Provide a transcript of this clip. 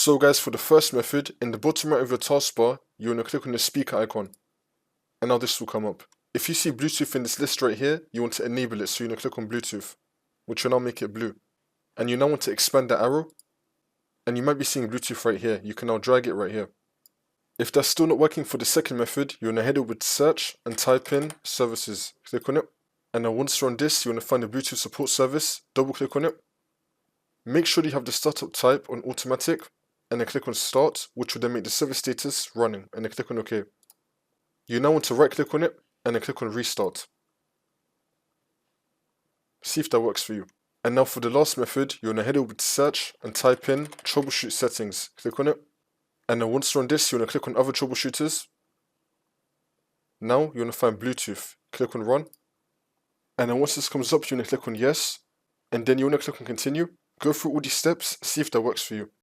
So guys, for the first method, in the bottom right of your taskbar, you want to click on the speaker icon. And now this will come up. If you see Bluetooth in this list right here, you want to enable it, so you want to click on Bluetooth, which will now make it blue. And you now want to expand the arrow, and you might be seeing Bluetooth right here. You can now drag it right here. If that's still not working for the second method, you want to head over to search and type in services. Click on it. And now once you're on this, you want to find the Bluetooth support service, double click on it. Make sure you have the startup type on automatic, and then click on start, which will then make the service status running, and then click on OK. You now want to right click on it, and then click on restart. See if that works for you. And now for the last method, you want to head over to search and type in troubleshoot settings. Click on it. And then once you're on this, you want to click on other troubleshooters. Now you want to find Bluetooth. Click on run. And then once this comes up, you want to click on yes. And then you want to click on continue. Go through all these steps, see if that works for you.